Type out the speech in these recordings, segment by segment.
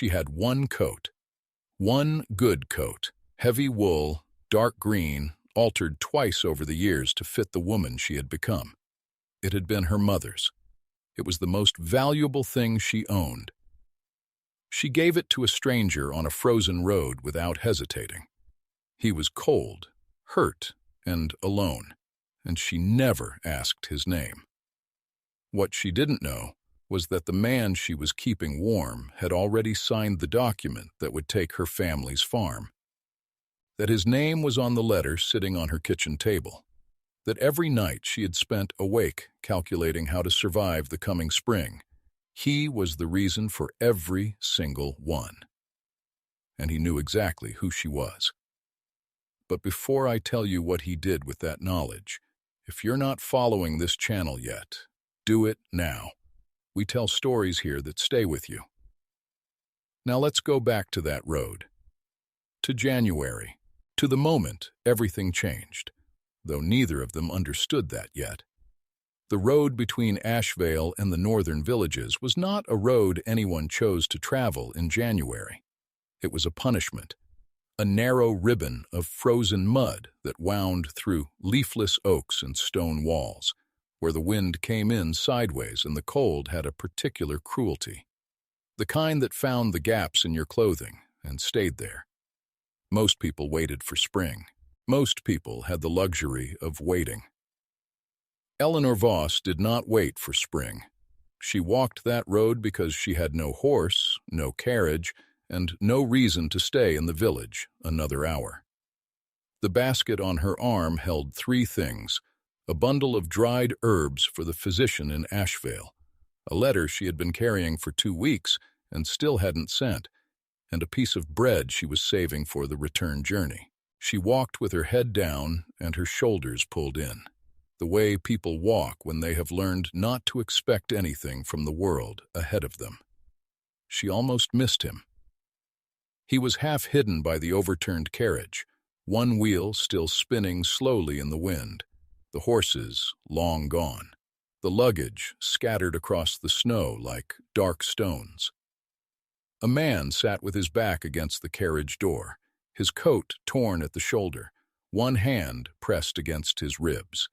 she had one coat. One good coat, heavy wool, dark green, altered twice over the years to fit the woman she had become. It had been her mother's. It was the most valuable thing she owned. She gave it to a stranger on a frozen road without hesitating. He was cold, hurt, and alone, and she never asked his name. What she didn't know was that the man she was keeping warm had already signed the document that would take her family's farm. That his name was on the letter sitting on her kitchen table. That every night she had spent awake calculating how to survive the coming spring. He was the reason for every single one. And he knew exactly who she was. But before I tell you what he did with that knowledge, if you're not following this channel yet, do it now. We tell stories here that stay with you. Now let's go back to that road. To January. To the moment everything changed, though neither of them understood that yet. The road between Ashevale and the northern villages was not a road anyone chose to travel in January. It was a punishment, a narrow ribbon of frozen mud that wound through leafless oaks and stone walls, where the wind came in sideways and the cold had a particular cruelty. The kind that found the gaps in your clothing and stayed there. Most people waited for spring. Most people had the luxury of waiting. Eleanor Voss did not wait for spring. She walked that road because she had no horse, no carriage, and no reason to stay in the village another hour. The basket on her arm held 3 things: a bundle of dried herbs for the physician in Ashevale, a letter she had been carrying for 2 weeks and still hadn't sent, and a piece of bread she was saving for the return journey. She walked with her head down and her shoulders pulled in, the way people walk when they have learned not to expect anything from the world ahead of them. She almost missed him. He was half hidden by the overturned carriage, one wheel still spinning slowly in the wind, the horses long gone, the luggage scattered across the snow like dark stones. A man sat with his back against the carriage door, his coat torn at the shoulder, one hand pressed against his ribs.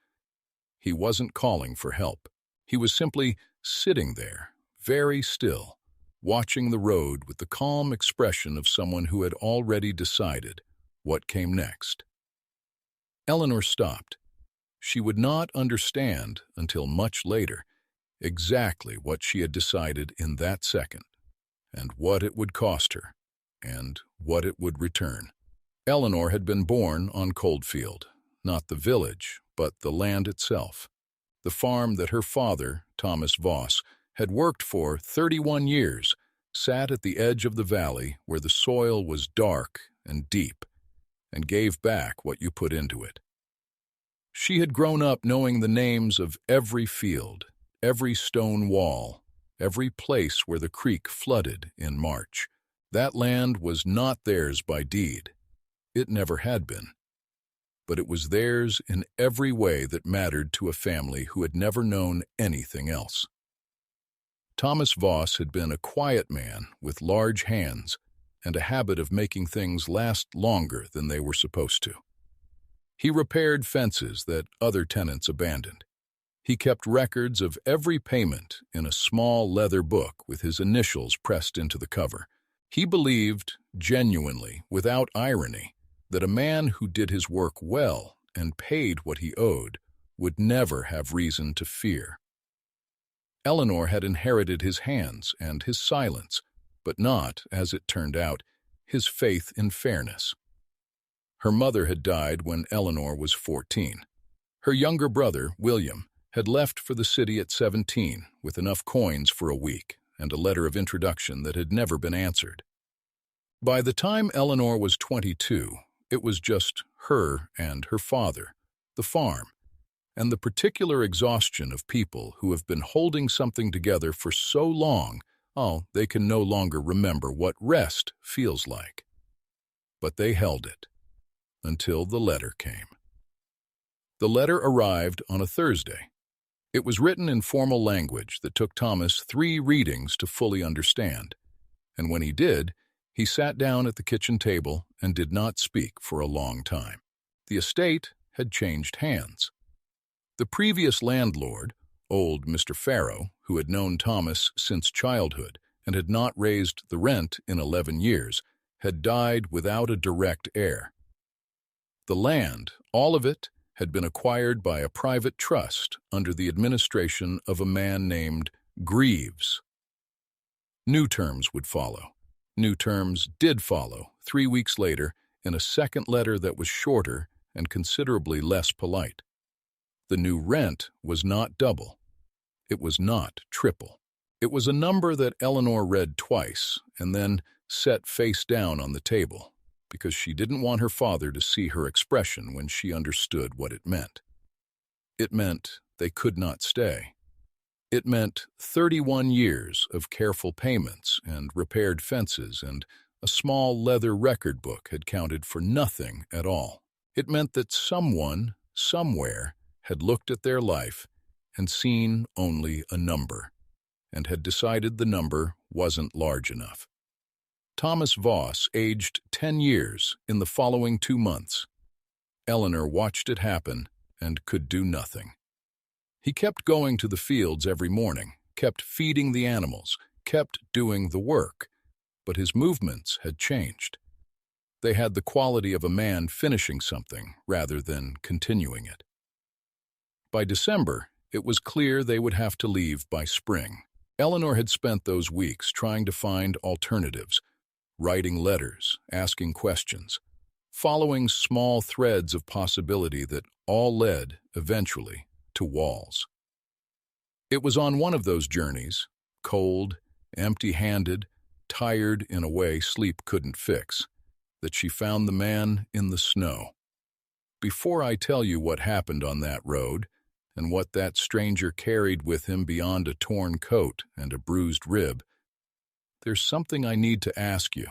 He wasn't calling for help. He was simply sitting there, very still, watching the road with the calm expression of someone who had already decided what came next. Eleanor stopped. She would not understand until much later exactly what she had decided in that second, and what it would cost her, and what it would return. Eleanor had been born on Coldfield, not the village, but the land itself, the farm that her father, Thomas Voss, had worked for 31 years, sat at the edge of the valley where the soil was dark and deep, and gave back what you put into it. She had grown up knowing the names of every field, every stone wall, every place where the creek flooded in March. That land was not theirs by deed. It never had been. But it was theirs in every way that mattered to a family who had never known anything else. Thomas Voss had been a quiet man with large hands and a habit of making things last longer than they were supposed to. He repaired fences that other tenants abandoned. He kept records of every payment in a small leather book with his initials pressed into the cover. He believed, genuinely, without irony, that a man who did his work well and paid what he owed would never have reason to fear. Eleanor had inherited his hands and his silence, but not, as it turned out, his faith in fairness. Her mother had died when Eleanor was 14. Her younger brother, William, had left for the city at 17 with enough coins for a week and a letter of introduction that had never been answered. By the time Eleanor was 22, it was just her and her father, the farm, and the particular exhaustion of people who have been holding something together for so long, they can no longer remember what rest feels like. But they held it until the letter came. The letter arrived on a Thursday. It was written in formal language that took Thomas 3 readings to fully understand, and when he did, he sat down at the kitchen table and did not speak for a long time. The estate had changed hands. The previous landlord, old Mr. Farrow, who had known Thomas since childhood and had not raised the rent in 11 years, had died without a direct heir. The land, all of it, had been acquired by a private trust under the administration of a man named Greaves. New terms would follow. New terms did follow 3 weeks later in a second letter that was shorter and considerably less polite. The new rent was not double. It was not triple. It was a number that Eleanor read twice and then set face down on the table, because she didn't want her father to see her expression when she understood what it meant. It meant they could not stay. It meant 31 years of careful payments and repaired fences, and a small leather record book had counted for nothing at all. It meant that someone, somewhere, had looked at their life and seen only a number, and had decided the number wasn't large enough. Thomas Voss aged 10 years in the following 2 months. Eleanor watched it happen and could do nothing. He kept going to the fields every morning, kept feeding the animals, kept doing the work, but his movements had changed. They had the quality of a man finishing something rather than continuing it. By December, it was clear they would have to leave by spring. Eleanor had spent those weeks trying to find alternatives, writing letters, asking questions, following small threads of possibility that all led, eventually, to walls. It was on one of those journeys, cold, empty-handed, tired in a way sleep couldn't fix, that she found the man in the snow. Before I tell you what happened on that road, and what that stranger carried with him beyond a torn coat and a bruised rib, there's something I need to ask you.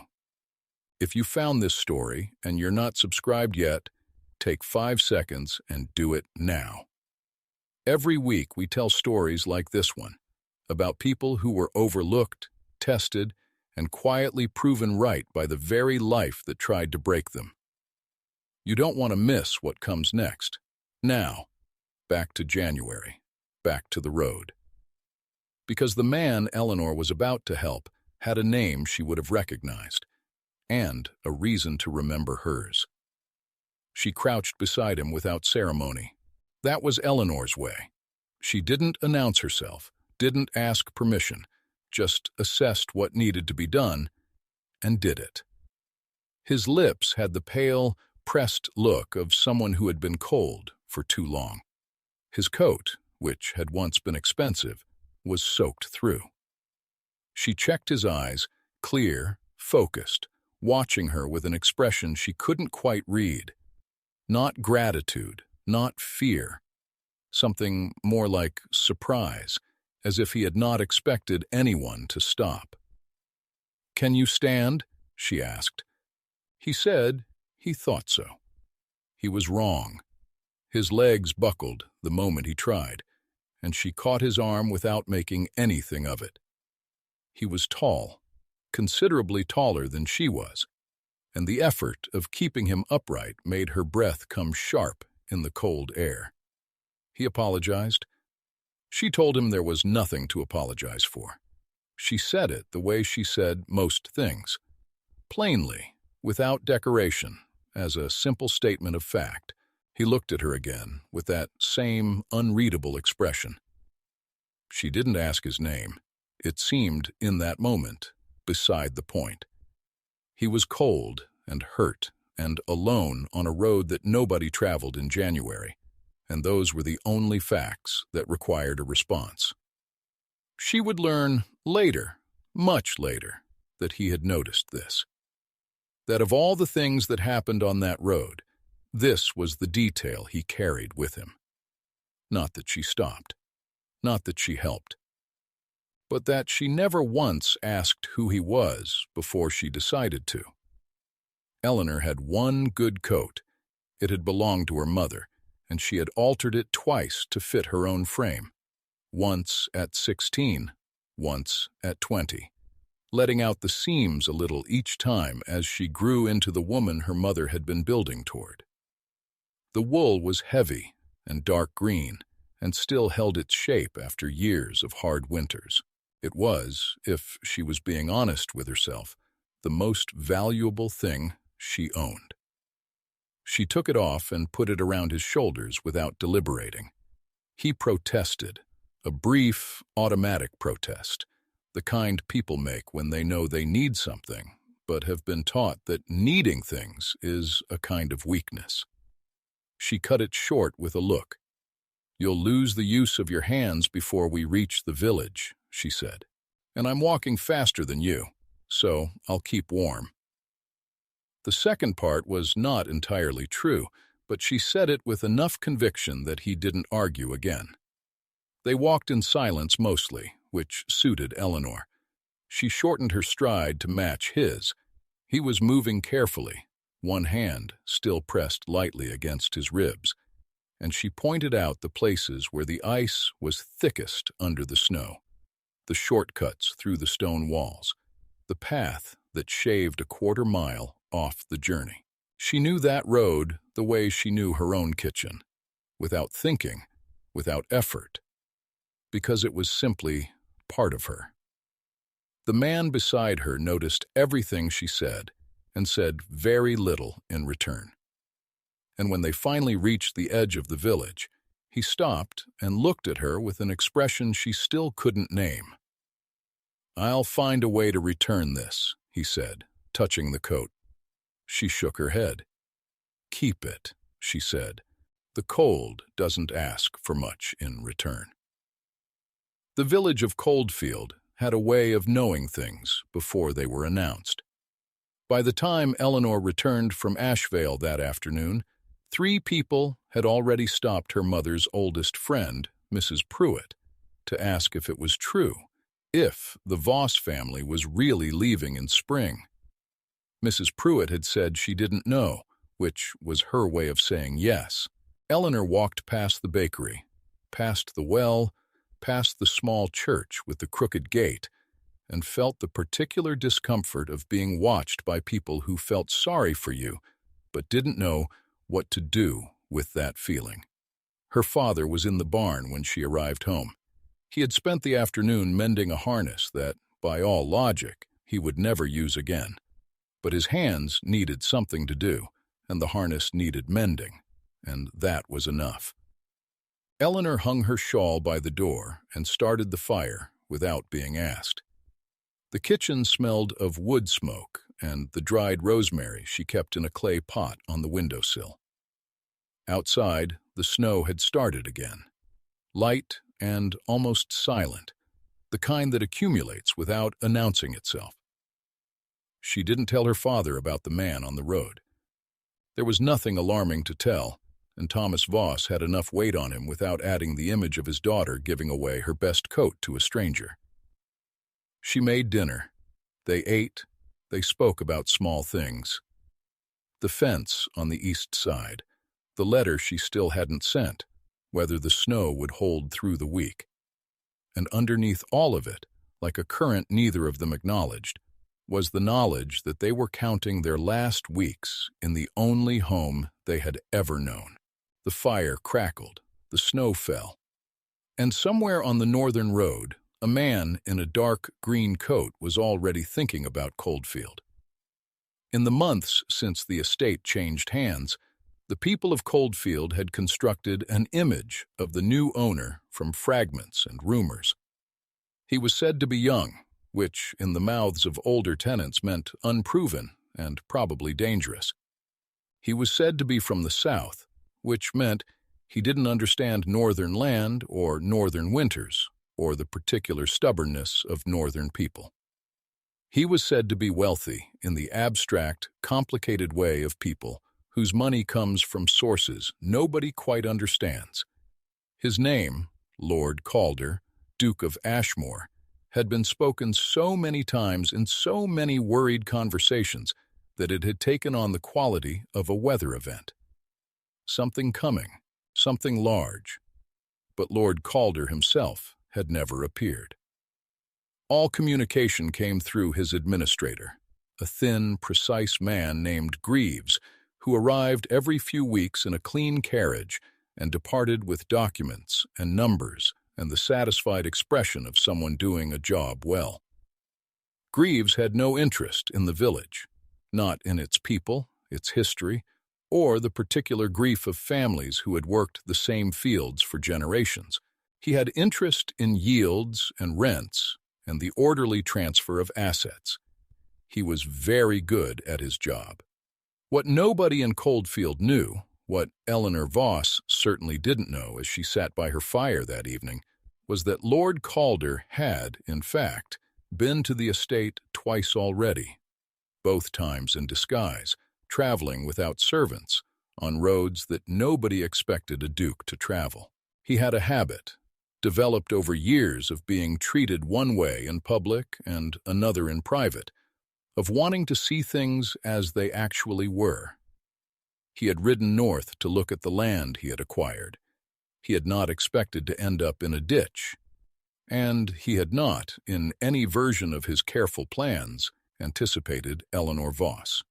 If you found this story and you're not subscribed yet, take 5 seconds and do it now. Every week we tell stories like this one, about people who were overlooked, tested, and quietly proven right by the very life that tried to break them. You don't want to miss what comes next. Now, back to January, back to the road. Because the man Eleanor was about to help had a name she would have recognized, and a reason to remember hers. She crouched beside him without ceremony. That was Eleanor's way. She didn't announce herself, didn't ask permission, just assessed what needed to be done, and did it. His lips had the pale, pressed look of someone who had been cold for too long. His coat, which had once been expensive, was soaked through. She checked his eyes, clear, focused, watching her with an expression she couldn't quite read. Not gratitude, not fear. Something more like surprise, as if he had not expected anyone to stop. "Can you stand?" she asked. He said he thought so. He was wrong. His legs buckled the moment he tried, and she caught his arm without making anything of it. He was tall, considerably taller than she was, and the effort of keeping him upright made her breath come sharp in the cold air. He apologized. She told him there was nothing to apologize for. She said it the way she said most things, plainly, without decoration, as a simple statement of fact. He looked at her again with that same unreadable expression. She didn't ask his name. It seemed, in that moment, beside the point. He was cold and hurt and alone on a road that nobody traveled in January, and those were the only facts that required a response. She would learn later, much later, that he had noticed this. That of all the things that happened on that road, this was the detail he carried with him. Not that she stopped, not that she helped, but that she never once asked who he was before she decided to. Eleanor had one good coat. It had belonged to her mother, and she had altered it twice to fit her own frame. Once at 16, once at 20. letting out the seams a little each time as she grew into the woman her mother had been building toward. The wool was heavy and dark green, and still held its shape after years of hard winters. It was, if she was being honest with herself, the most valuable thing she owned. She took it off and put it around his shoulders without deliberating. He protested, a brief, automatic protest, the kind people make when they know they need something, but have been taught that needing things is a kind of weakness. She cut it short with a look. "You'll lose the use of your hands before we reach the village," she said. "And I'm walking faster than you, so I'll keep warm." The second part was not entirely true, but she said it with enough conviction that he didn't argue again. They walked in silence mostly, which suited Eleanor. She shortened her stride to match his. He was moving carefully, one hand still pressed lightly against his ribs, and she pointed out the places where the ice was thickest under the snow, the shortcuts through the stone walls, the path that shaved a quarter-mile off the journey. She knew that road the way she knew her own kitchen, without thinking, without effort, because it was simply part of her. The man beside her noticed everything she said and said very little in return. And when they finally reached the edge of the village, he stopped and looked at her with an expression she still couldn't name. "I'll find a way to return this," he said, touching the coat. She shook her head. "Keep it," she said. "The cold doesn't ask for much in return." The village of Coldfield had a way of knowing things before they were announced. By the time Eleanor returned from Ashvale that afternoon, 3 people had already stopped her mother's oldest friend, Mrs. Pruitt, to ask if it was true, if the Voss family was really leaving in spring. Mrs. Pruitt had said she didn't know, which was her way of saying yes. Eleanor walked past the bakery, past the well, past the small church with the crooked gate, and felt the particular discomfort of being watched by people who felt sorry for you, but didn't know what to do with that feeling. Her father was in the barn when she arrived home. He had spent the afternoon mending a harness that, by all logic, he would never use again. But his hands needed something to do, and the harness needed mending, and that was enough. Eleanor hung her shawl by the door and started the fire without being asked. The kitchen smelled of wood smoke and the dried rosemary she kept in a clay pot on the windowsill. Outside, the snow had started again, light and almost silent, the kind that accumulates without announcing itself. She didn't tell her father about the man on the road. There was nothing alarming to tell, and Thomas Voss had enough weight on him without adding the image of his daughter giving away her best coat to a stranger. She made dinner. They ate. They spoke about small things. The fence on the east side, the letter she still hadn't sent, whether the snow would hold through the week. And underneath all of it, like a current neither of them acknowledged, was the knowledge that they were counting their last weeks in the only home they had ever known. The fire crackled, the snow fell, and somewhere on the northern road, a man in a dark green coat was already thinking about Coldfield. In the months since the estate changed hands, the people of Coldfield had constructed an image of the new owner from fragments and rumors. He was said to be young, which in the mouths of older tenants meant unproven and probably dangerous. He was said to be from the south, which meant he didn't understand northern land or northern winters, or the particular stubbornness of northern people. He was said to be wealthy in the abstract, complicated way of people whose money comes from sources nobody quite understands. His name, Lord Calder, Duke of Ashmore, had been spoken so many times in so many worried conversations that it had taken on the quality of a weather event. Something coming, something large. But Lord Calder himself had never appeared. All communication came through his administrator, a thin, precise man named Greaves, who arrived every few weeks in a clean carriage and departed with documents and numbers and the satisfied expression of someone doing a job well. Greaves had no interest in the village, not in its people, its history, or the particular grief of families who had worked the same fields for generations. He had interest in yields and rents and the orderly transfer of assets. He was very good at his job. What nobody in Coldfield knew, what Eleanor Voss certainly didn't know as she sat by her fire that evening, was that Lord Calder had, in fact, been to the estate twice already, both times in disguise, traveling without servants, on roads that nobody expected a duke to travel. He had a habit, developed over years of being treated one way in public and another in private, of wanting to see things as they actually were. He had ridden north to look at the land he had acquired. He had not expected to end up in a ditch, and he had not, in any version of his careful plans, anticipated Eleanor Voss.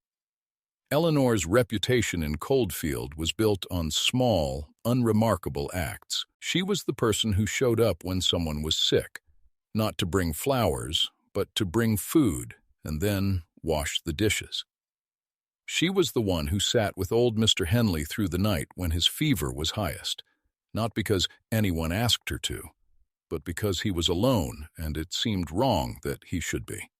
Eleanor's reputation in Coldfield was built on small, unremarkable acts. She was the person who showed up when someone was sick, not to bring flowers, but to bring food and then wash the dishes. She was the one who sat with old Mr. Henley through the night when his fever was highest, not because anyone asked her to, but because he was alone and it seemed wrong that he should be.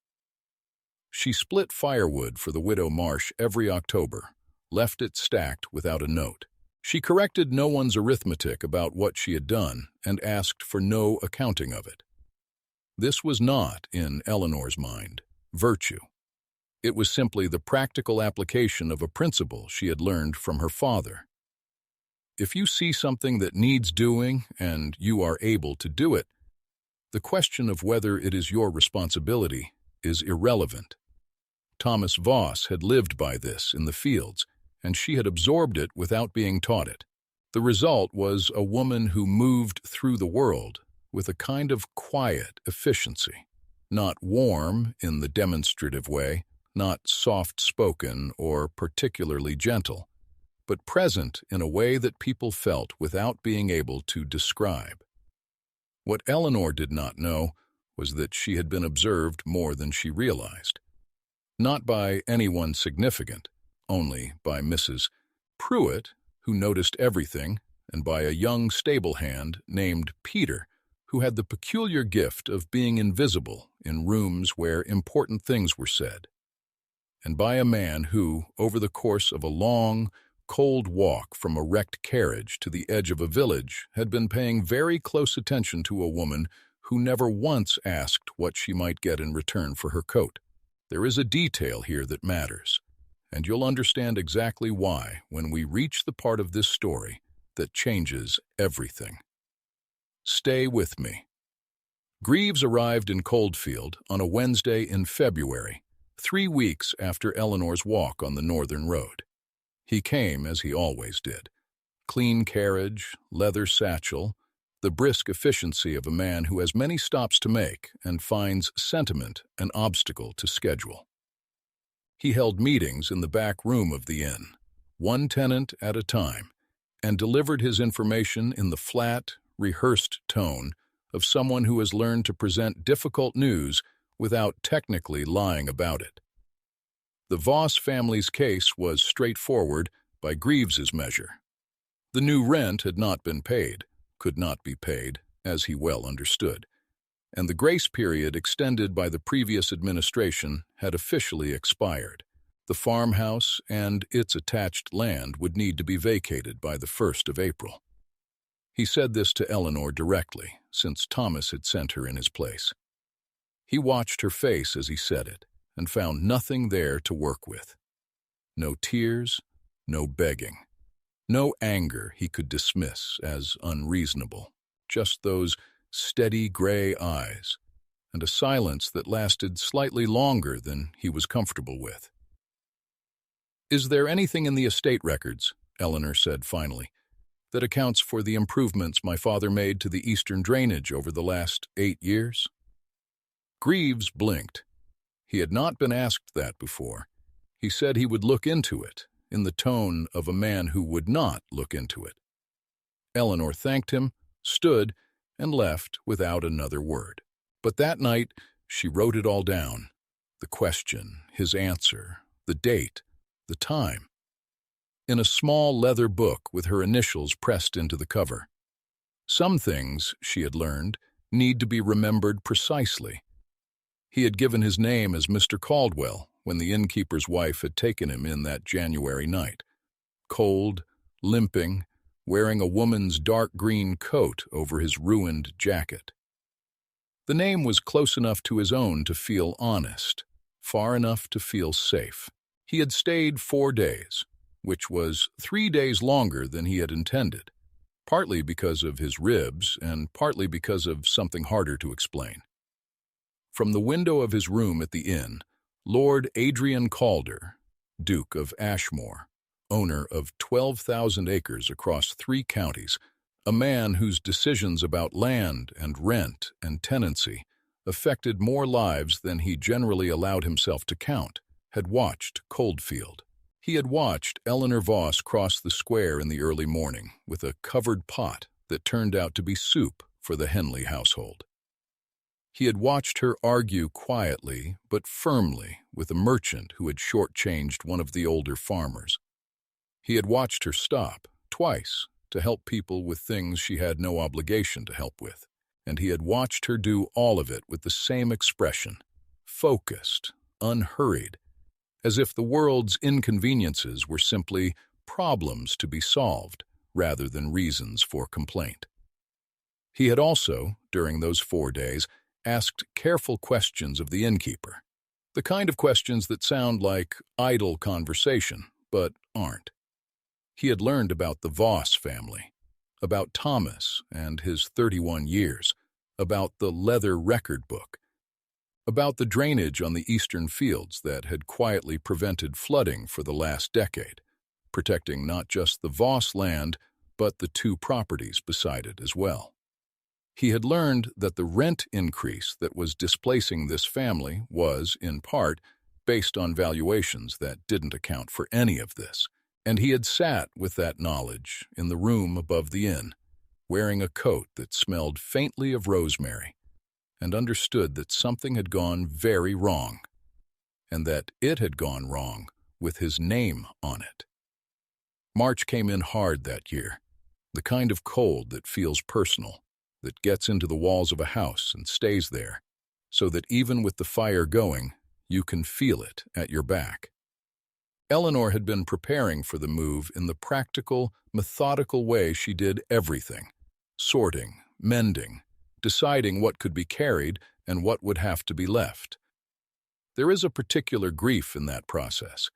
She split firewood for the widow Marsh every October, left it stacked without a note. She corrected no one's arithmetic about what she had done and asked for no accounting of it. This was not, in Eleanor's mind, virtue. It was simply the practical application of a principle she had learned from her father. If you see something that needs doing and you are able to do it, the question of whether it is your responsibility is irrelevant. Thomas Voss had lived by this in the fields, and she had absorbed it without being taught it. The result was a woman who moved through the world with a kind of quiet efficiency, not warm in the demonstrative way, not soft-spoken or particularly gentle, but present in a way that people felt without being able to describe. What Eleanor did not know was that she had been observed more than she realized. Not by anyone significant, only by Mrs. Pruitt, who noticed everything, and by a young stable hand named Peter, who had the peculiar gift of being invisible in rooms where important things were said, and by a man who, over the course of a long, cold walk from a wrecked carriage to the edge of a village, had been paying very close attention to a woman who never once asked what she might get in return for her coat. There is a detail here that matters, and you'll understand exactly why when we reach the part of this story that changes everything. Stay with me. Greaves arrived in Coldfield on a Wednesday in February, 3 weeks after Eleanor's walk on the northern road. He came as he always did. Clean carriage, leather satchel, the brisk efficiency of a man who has many stops to make and finds sentiment an obstacle to schedule. He held meetings in the back room of the inn, one tenant at a time, and delivered his information in the flat, rehearsed tone of someone who has learned to present difficult news without technically lying about it. The Voss family's case was straightforward by Greaves's measure. The new rent had not been paid, could not be paid, as he well understood, and the grace period extended by the previous administration had officially expired. The farmhouse and its attached land would need to be vacated by the 1st of April. He said this to Eleanor directly, since Thomas had sent her in his place. He watched her face as he said it, and found nothing there to work with. No tears, no begging, no anger he could dismiss as unreasonable, just those steady gray eyes, and a silence that lasted slightly longer than he was comfortable with. "Is there anything in the estate records," Eleanor said finally, "that accounts for the improvements my father made to the eastern drainage over the last 8 years?" Greaves blinked. He had not been asked that before. He said he would look into it, in the tone of a man who would not look into it. Eleanor thanked him, stood, and left without another word. But that night, she wrote it all down. The question, his answer, the date, the time. In a small leather book with her initials pressed into the cover. Some things, she had learned, need to be remembered precisely. He had given his name as Mr. Caldwell when the innkeeper's wife had taken him in that January night. Cold, limping, wearing a woman's dark green coat over his ruined jacket. The name was close enough to his own to feel honest, far enough to feel safe. He had stayed 4 days, which was 3 days longer than he had intended, partly because of his ribs and partly because of something harder to explain. From the window of his room at the inn, Lord Adrian Calder, Duke of Ashmore, owner of 12,000 acres across 3 counties, a man whose decisions about land and rent and tenancy affected more lives than he generally allowed himself to count, had watched Coldfield. He had watched Eleanor Voss cross the square in the early morning with a covered pot that turned out to be soup for the Henley household. He had watched her argue quietly but firmly with a merchant who had shortchanged one of the older farmers. He had watched her stop, twice, to help people with things she had no obligation to help with, and he had watched her do all of it with the same expression, focused, unhurried, as if the world's inconveniences were simply problems to be solved rather than reasons for complaint. He had also, during those 4 days, asked careful questions of the innkeeper, the kind of questions that sound like idle conversation, but aren't. He had learned about the Voss family, about Thomas and his 31 years, about the leather record book, about the drainage on the eastern fields that had quietly prevented flooding for the last decade, protecting not just the Voss land, but the 2 properties beside it as well. He had learned that the rent increase that was displacing this family was, in part, based on valuations that didn't account for any of this, and he had sat with that knowledge in the room above the inn, wearing a coat that smelled faintly of rosemary, and understood that something had gone very wrong, and that it had gone wrong with his name on it. March came in hard that year, the kind of cold that feels personal, that gets into the walls of a house and stays there, so that even with the fire going, you can feel it at your back. Eleanor had been preparing for the move in the practical, methodical way she did everything, sorting, mending, deciding what could be carried and what would have to be left. There is a particular grief in that process,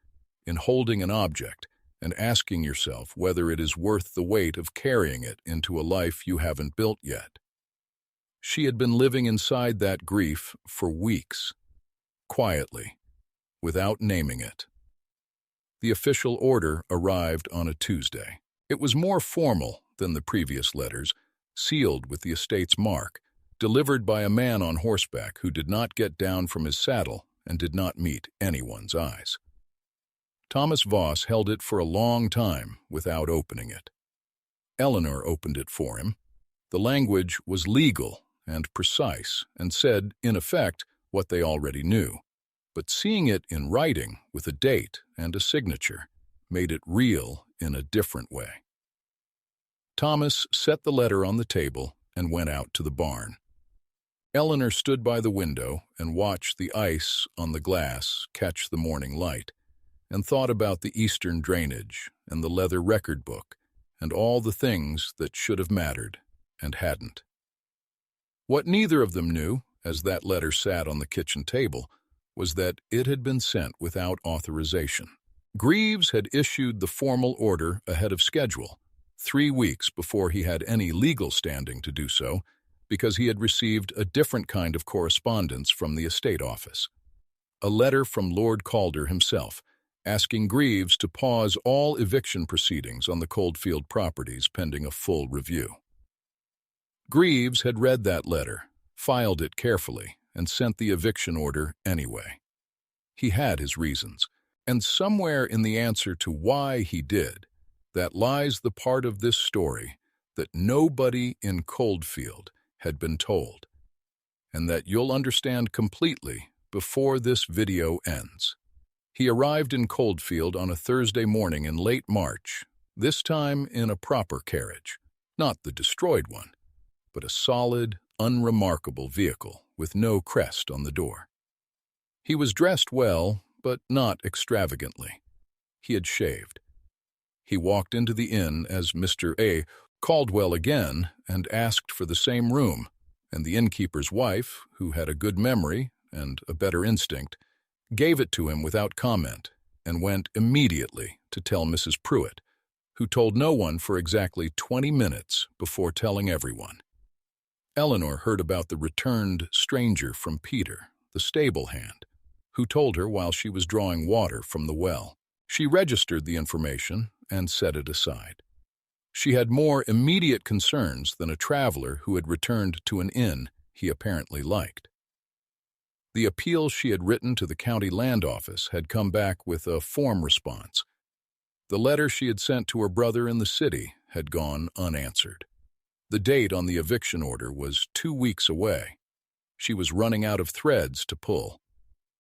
in holding an object and asking yourself whether it is worth the weight of carrying it into a life you haven't built yet. She had been living inside that grief for weeks, quietly, without naming it. The official order arrived on a Tuesday. It was more formal than the previous letters, sealed with the estate's mark, delivered by a man on horseback who did not get down from his saddle and did not meet anyone's eyes. Thomas Voss held it for a long time without opening it. Eleanor opened it for him. The language was legal and precise and said, in effect, what they already knew. But seeing it in writing with a date and a signature made it real in a different way. Thomas set the letter on the table and went out to the barn. Eleanor stood by the window and watched the ice on the glass catch the morning light, and thought about the eastern drainage and the leather record book and all the things that should have mattered and hadn't. What neither of them knew, as that letter sat on the kitchen table, was that it had been sent without authorization. Greaves had issued the formal order ahead of schedule, 3 weeks before he had any legal standing to do so, because he had received a different kind of correspondence from the estate office. A letter from Lord Calder himself, asking Greaves to pause all eviction proceedings on the Coldfield properties pending a full review. Greaves had read that letter, filed it carefully, and sent the eviction order anyway. He had his reasons, and somewhere in the answer to why he did, that lies the part of this story that nobody in Coldfield had been told, and that you'll understand completely before this video ends. He arrived in Coldfield on a Thursday morning in late March, this time in a proper carriage, not the destroyed one, but a solid, unremarkable vehicle with no crest on the door. He was dressed well, but not extravagantly. He had shaved. He walked into the inn as Mr. A. Caldwell again and asked for the same room, and the innkeeper's wife, who had a good memory and a better instinct, gave it to him without comment and went immediately to tell Mrs. Pruitt, who told no one for exactly 20 minutes before telling everyone. Eleanor heard about the returned stranger from Peter, the stable hand, who told her while she was drawing water from the well. She registered the information and set it aside. She had more immediate concerns than a traveler who had returned to an inn he apparently liked. The appeal she had written to the county land office had come back with a form response. The letter she had sent to her brother in the city had gone unanswered. The date on the eviction order was 2 weeks away. She was running out of threads to pull.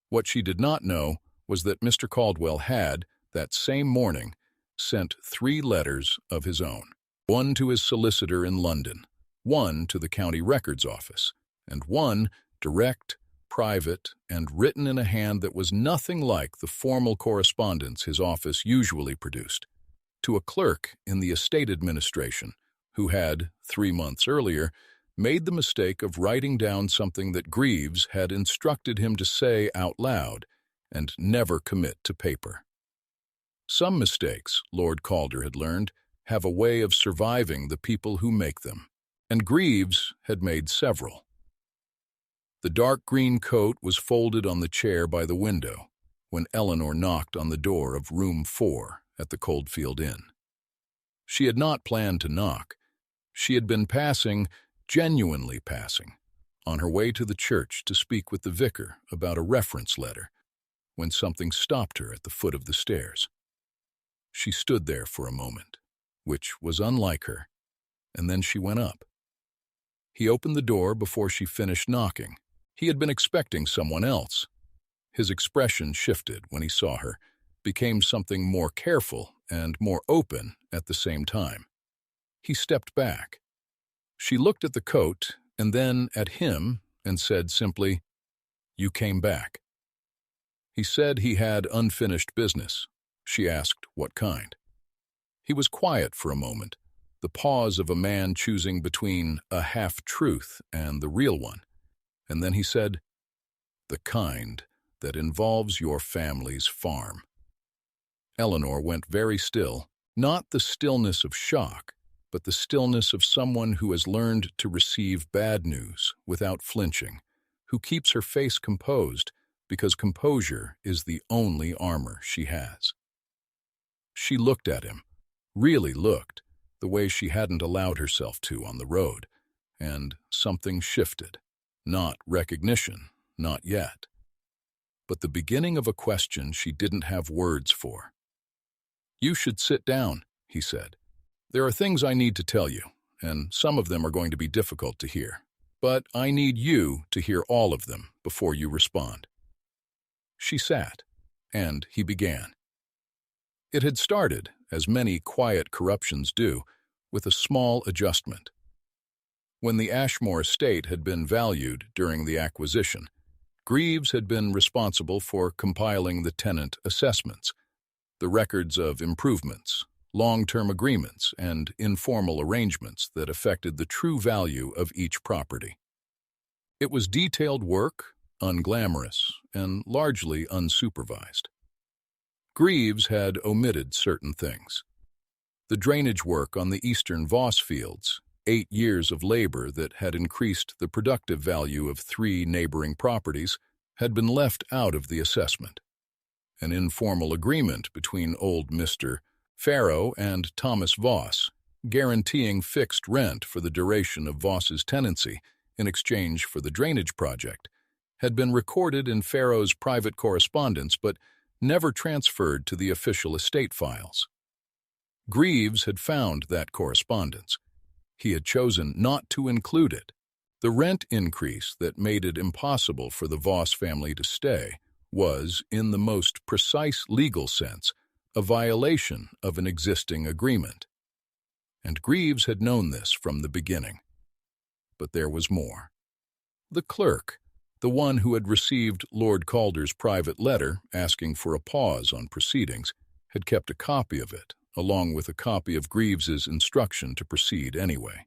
What she did not know was that Mr. Caldwell had, that same morning, sent 3 letters of his own, one to his solicitor in London, one to the county records office, and one direct, private, and written in a hand that was nothing like the formal correspondence his office usually produced, to a clerk in the estate administration who had, 3 months earlier, made the mistake of writing down something that Greaves had instructed him to say out loud and never commit to paper. Some mistakes, Lord Calder had learned, have a way of surviving the people who make them, and Greaves had made several. The dark green coat was folded on the chair by the window when Eleanor knocked on the door of room 4 at the Coldfield Inn. She had not planned to knock. She had been passing, genuinely passing, on her way to the church to speak with the vicar about a reference letter, when something stopped her at the foot of the stairs. She stood there for a moment, which was unlike her, and then she went up. He opened the door before she finished knocking. He had been expecting someone else. His expression shifted when he saw her, became something more careful and more open at the same time. He stepped back. She looked at the coat and then at him and said simply, "You came back." He said he had unfinished business. She asked what kind. He was quiet for a moment, the pause of a man choosing between a half-truth and the real one. And then he said, "The kind that involves your family's farm." Eleanor went very still, not the stillness of shock, but the stillness of someone who has learned to receive bad news without flinching, who keeps her face composed because composure is the only armor she has. She looked at him, really looked, the way she hadn't allowed herself to on the road, and something shifted. Not recognition, not yet, but the beginning of a question she didn't have words for. "You should sit down," he said. "There are things I need to tell you, and some of them are going to be difficult to hear. But I need you to hear all of them before you respond." She sat, and he began. It had started, as many quiet corruptions do, with a small adjustment. When the Ashmore estate had been valued during the acquisition, Greaves had been responsible for compiling the tenant assessments, the records of improvements, long-term agreements, and informal arrangements that affected the true value of each property. It was detailed work, unglamorous, and largely unsupervised. Greaves had omitted certain things. The drainage work on the eastern Voss fields, 8 years of labor that had increased the productive value of 3 neighboring properties, had been left out of the assessment. An informal agreement between old Mr. Farrow and Thomas Voss, guaranteeing fixed rent for the duration of Voss's tenancy in exchange for the drainage project, had been recorded in Pharaoh's private correspondence but never transferred to the official estate files. Greaves had found that correspondence. He had chosen not to include it. The rent increase that made it impossible for the Voss family to stay was, in the most precise legal sense, a violation of an existing agreement. And Greaves had known this from the beginning. But there was more. The clerk, the one who had received Lord Calder's private letter asking for a pause on proceedings, had kept a copy of it, along with a copy of Greaves's instruction to proceed anyway.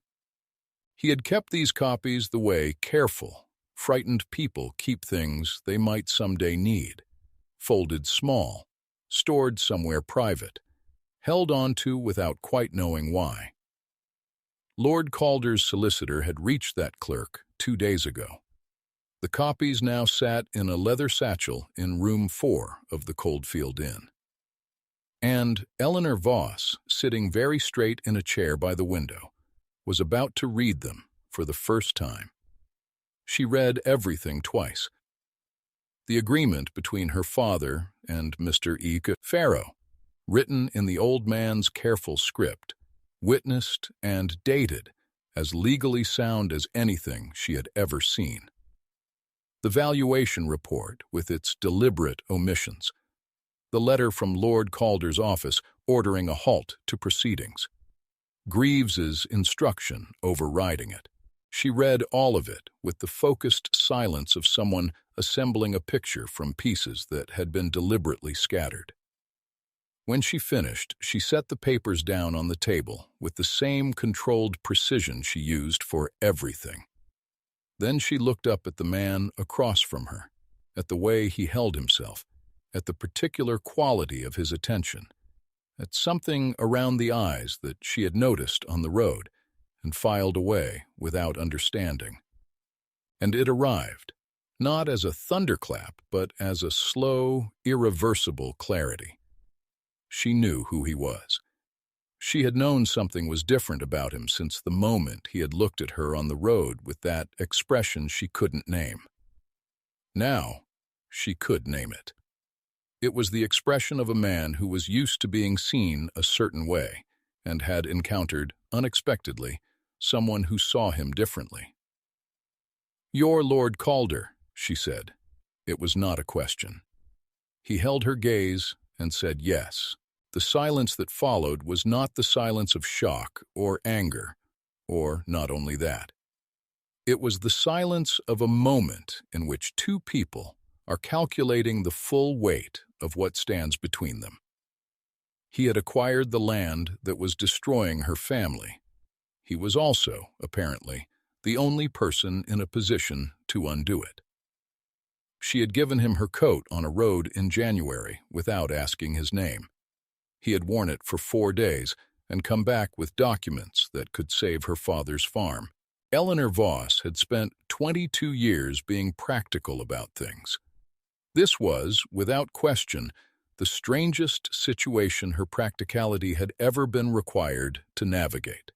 He had kept these copies the way careful, frightened people keep things they might someday need, folded small, stored somewhere private, held on to without quite knowing why. Lord Calder's solicitor had reached that clerk 2 days ago. The copies now sat in a leather satchel in room 4 of the Coldfield Inn. And Eleanor Voss, sitting very straight in a chair by the window, was about to read them for the first time. She read everything twice. The agreement between her father and Mr. Pharaoh, written in the old man's careful script, witnessed and dated, as legally sound as anything she had ever seen. The valuation report, with its deliberate omissions. The letter from Lord Calder's office ordering a halt to proceedings. Greaves's instruction overriding it. She read all of it with the focused silence of someone assembling a picture from pieces that had been deliberately scattered. When she finished, she set the papers down on the table with the same controlled precision she used for everything. Then she looked up at the man across from her, at the way he held himself, at the particular quality of his attention, at something around the eyes that she had noticed on the road, and filed away without understanding. And it arrived, not as a thunderclap, but as a slow, irreversible clarity. She knew who he was. She had known something was different about him since the moment he had looked at her on the road with that expression she couldn't name. Now, she could name it. It was the expression of a man who was used to being seen a certain way and had encountered, unexpectedly, someone who saw him differently. "You're Lord Calder," she said. It was not a question. He held her gaze and said yes. The silence that followed was not the silence of shock or anger, or not only that. It was the silence of a moment in which two people are calculating the full weight of what stands between them. He had acquired the land that was destroying her family. He was also, apparently, the only person in a position to undo it. She had given him her coat on a road in January without asking his name. He had worn it for 4 days and come back with documents that could save her father's farm. Eleanor Voss had spent 22 years being practical about things. This was, without question, the strangest situation her practicality had ever been required to navigate.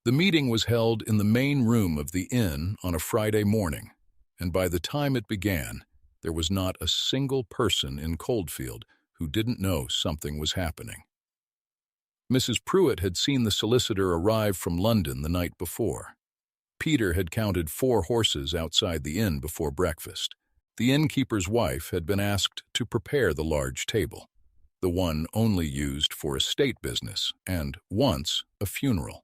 The meeting was held in the main room of the inn on a Friday morning, and by the time it began, there was not a single person in Coldfield who didn't know something was happening. Mrs. Pruitt had seen the solicitor arrive from London the night before. Peter had counted 4 horses outside the inn before breakfast. The innkeeper's wife had been asked to prepare the large table, the one only used for estate business and, once, a funeral,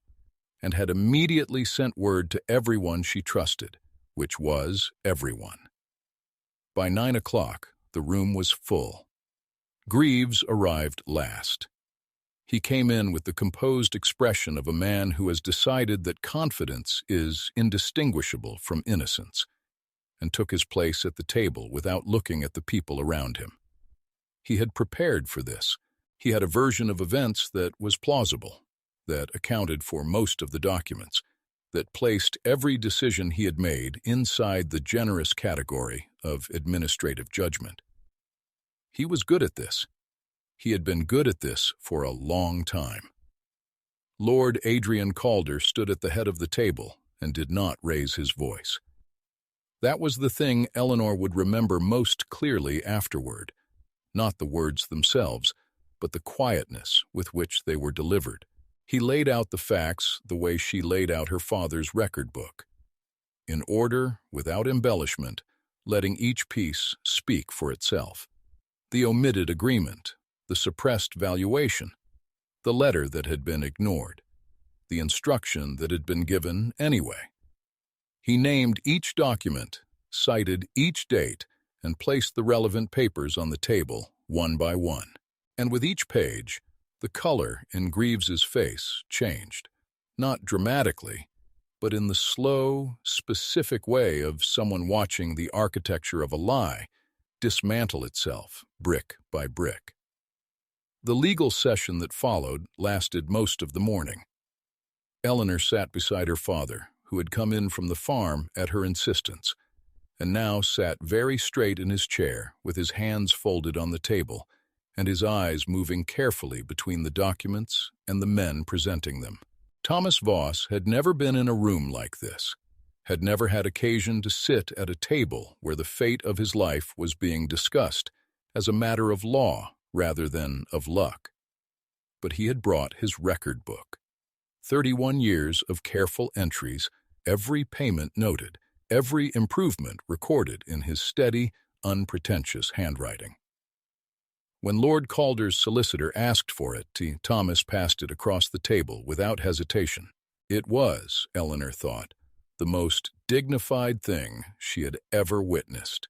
and had immediately sent word to everyone she trusted, which was everyone. By 9 o'clock, the room was full. Greaves arrived last. He came in with the composed expression of a man who has decided that confidence is indistinguishable from innocence, and took his place at the table without looking at the people around him. He had prepared for this. He had a version of events that was plausible, that accounted for most of the documents, that placed every decision he had made inside the generous category of administrative judgment. He was good at this. He had been good at this for a long time. Lord Adrian Calder stood at the head of the table and did not raise his voice. That was the thing Eleanor would remember most clearly afterward, not the words themselves, but the quietness with which they were delivered. He laid out the facts the way she laid out her father's record book, in order, without embellishment, letting each piece speak for itself. The omitted agreement, the suppressed valuation, the letter that had been ignored, the instruction that had been given anyway. He named each document, cited each date, and placed the relevant papers on the table, one by one. And with each page, the color in Greaves's face changed, not dramatically, but in the slow, specific way of someone watching the architecture of a lie dismantle itself, brick by brick. The legal session that followed lasted most of the morning. Eleanor sat beside her father, who had come in from the farm at her insistence, and now sat very straight in his chair with his hands folded on the table and his eyes moving carefully between the documents and the men presenting them. Thomas Voss had never been in a room like this, had never had occasion to sit at a table where the fate of his life was being discussed as a matter of law rather than of luck. But he had brought his record book. 31 years of careful entries, every payment noted, every improvement recorded in his steady, unpretentious handwriting. When Lord Calder's solicitor asked for it, Thomas passed it across the table without hesitation. It was, Eleanor thought, the most dignified thing she had ever witnessed.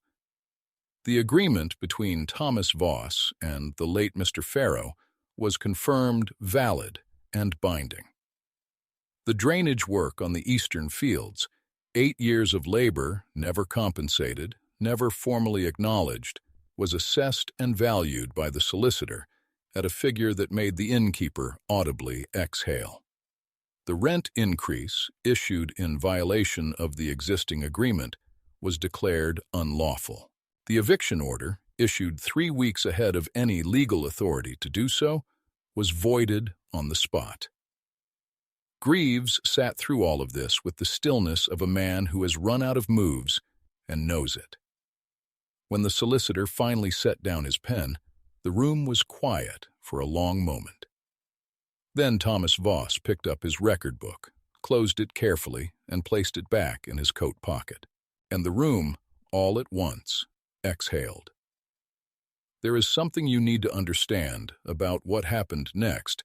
The agreement between Thomas Voss and the late Mr. Farrow was confirmed valid and binding. The drainage work on the eastern fields, 8 years of labor, never compensated, never formally acknowledged, was assessed and valued by the solicitor at a figure that made the innkeeper audibly exhale. The rent increase, issued in violation of the existing agreement, was declared unlawful. The eviction order, issued 3 weeks ahead of any legal authority to do so, was voided on the spot. Greaves sat through all of this with the stillness of a man who has run out of moves and knows it. When the solicitor finally set down his pen, the room was quiet for a long moment. Then Thomas Voss picked up his record book, closed it carefully, and placed it back in his coat pocket. And the room, all at once, exhaled. There is something you need to understand about what happened next,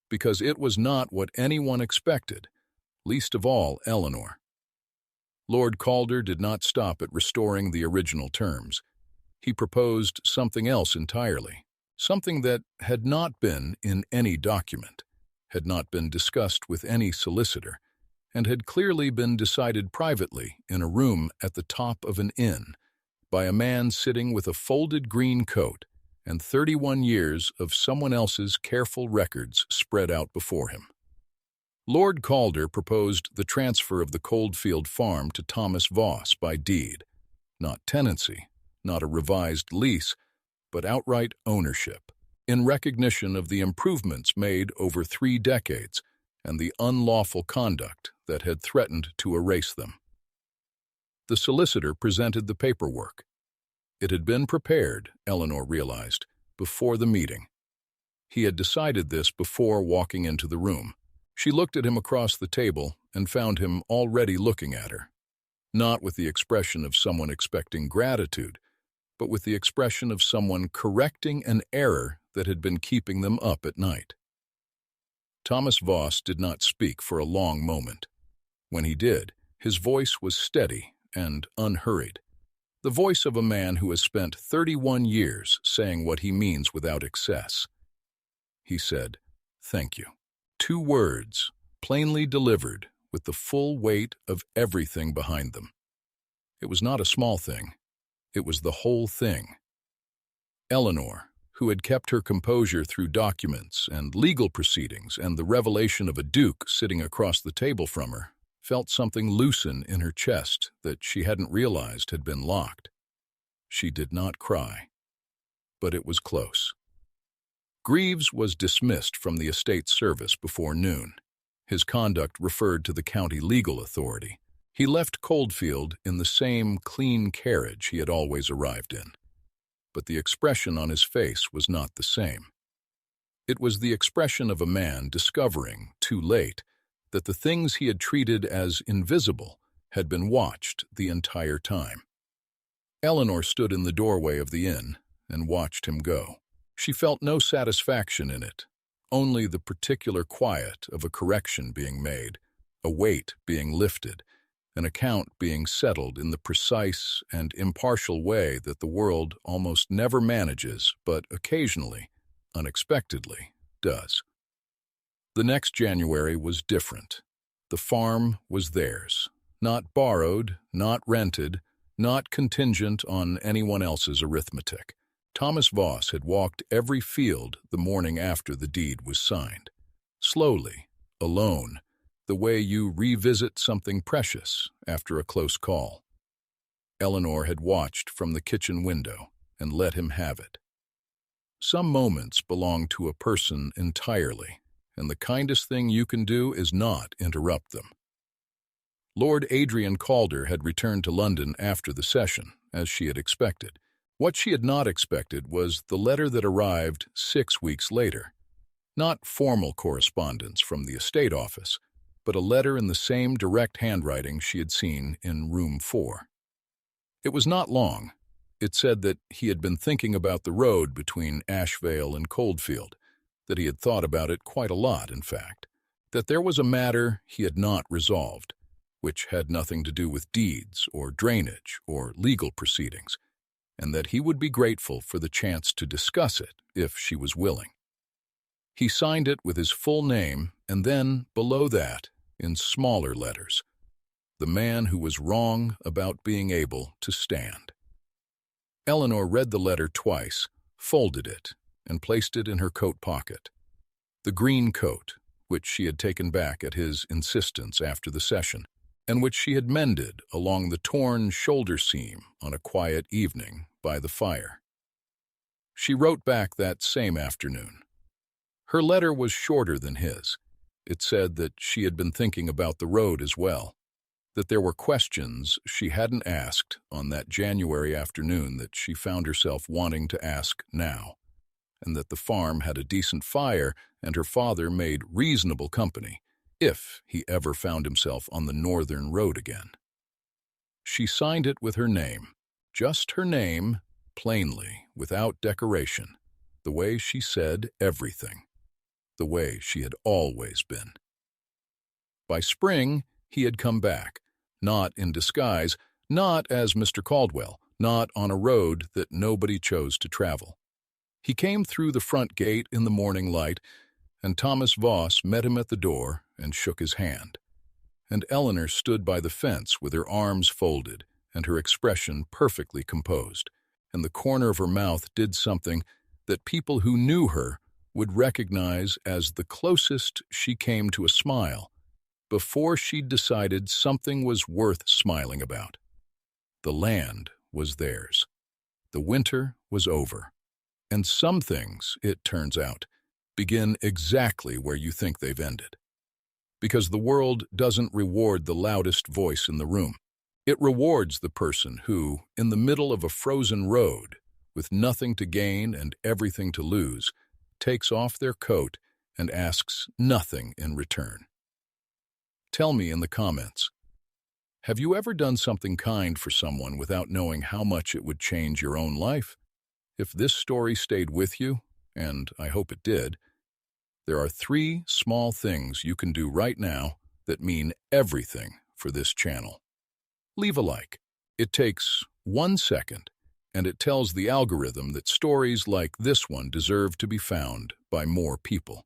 because it was not what anyone expected, least of all Eleanor. Lord Calder did not stop at restoring the original terms. He proposed something else entirely, something that had not been in any document, had not been discussed with any solicitor, and had clearly been decided privately in a room at the top of an inn by a man sitting with a folded green coat and 31 years of someone else's careful records spread out before him. Lord Calder proposed the transfer of the Coldfield farm to Thomas Voss by deed, not tenancy, not a revised lease, but outright ownership, in recognition of the improvements made over 3 decades and the unlawful conduct that had threatened to erase them. The solicitor presented the paperwork. It had been prepared, Eleanor realized, before the meeting. He had decided this before walking into the room. She looked at him across the table and found him already looking at her, not with the expression of someone expecting gratitude, but with the expression of someone correcting an error that had been keeping them up at night. Thomas Voss did not speak for a long moment. When he did, his voice was steady and unhurried, the voice of a man who has spent 31 years saying what he means without excess. He said, "Thank you." 2 words, plainly delivered, with the full weight of everything behind them. It was not a small thing. It was the whole thing. Eleanor, who had kept her composure through documents and legal proceedings and the revelation of a duke sitting across the table from her, felt something loosen in her chest that she hadn't realized had been locked. She did not cry, but it was close. Greaves was dismissed from the estate service before noon. His conduct referred to the county legal authority, He left Coldfield in the same clean carriage he had always arrived in, but the expression on his face was not the same. It was the expression of a man discovering, too late, that the things he had treated as invisible had been watched the entire time. Eleanor stood in the doorway of the inn and watched him go. She felt no satisfaction in it, only the particular quiet of a correction being made, a weight being lifted, an account being settled in the precise and impartial way that the world almost never manages, but occasionally, unexpectedly, does. The next January was different. The farm was theirs, not borrowed, not rented, not contingent on anyone else's arithmetic. Thomas Voss had walked every field the morning after the deed was signed. Slowly, alone, the way you revisit something precious after a close call. Eleanor had watched from the kitchen window and let him have it. Some moments belong to a person entirely, and the kindest thing you can do is not interrupt them. Lord Calder had returned to London after the session, as she had expected. What she had not expected was the letter that arrived 6 weeks later. Not formal correspondence from the estate office, but a letter in the same direct handwriting she had seen in room 4. It was not long. It said that he had been thinking about the road between Ashvale and Coldfield, that he had thought about it quite a lot, in fact, that there was a matter he had not resolved, which had nothing to do with deeds or drainage or legal proceedings, and that he would be grateful for the chance to discuss it if she was willing. He signed it with his full name, and then, below that, in smaller letters, the man who was wrong about being able to stand. Eleanor read the letter twice, folded it, and placed it in her coat pocket. The green coat, which she had taken back at his insistence after the session, and which she had mended along the torn shoulder seam on a quiet evening by the fire. She wrote back that same afternoon. Her letter was shorter than his. It said that she had been thinking about the road as well, that there were questions she hadn't asked on that January afternoon that she found herself wanting to ask now, and that the farm had a decent fire and her father made reasonable company, if he ever found himself on the northern road again. She signed it with her name, just her name, plainly, without decoration, the way she said everything, the way she had always been. By spring, he had come back, not in disguise, not as Mr. Caldwell, not on a road that nobody chose to travel. He came through the front gate in the morning light, and Thomas Voss met him at the door and shook his hand. And Eleanor stood by the fence with her arms folded and her expression perfectly composed, and the corner of her mouth did something that people who knew her would recognize as the closest she came to a smile before she'd decided something was worth smiling about. The land was theirs. The winter was over. And some things, it turns out, begin exactly where you think they've ended. Because the world doesn't reward the loudest voice in the room. It rewards the person who, in the middle of a frozen road, with nothing to gain and everything to lose, takes off their coat and asks nothing in return. Tell me in the comments, have you ever done something kind for someone without knowing how much it would change your own life? If this story stayed with you, and I hope it did, there are 3 small things you can do right now that mean everything for this channel. Leave a like. It takes 1 second, and it tells the algorithm that stories like this one deserve to be found by more people.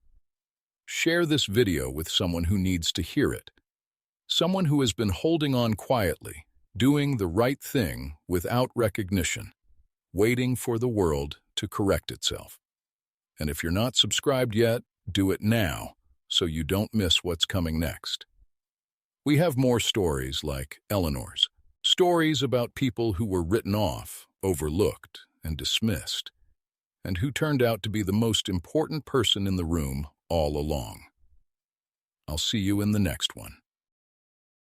Share this video with someone who needs to hear it. Someone who has been holding on quietly, doing the right thing without recognition, waiting for the world to correct itself. And if you're not subscribed yet, do it now so you don't miss what's coming next. We have more stories like Eleanor's, stories about people who were written off, overlooked, and dismissed, and who turned out to be the most important person in the room all along. I'll see you in the next one.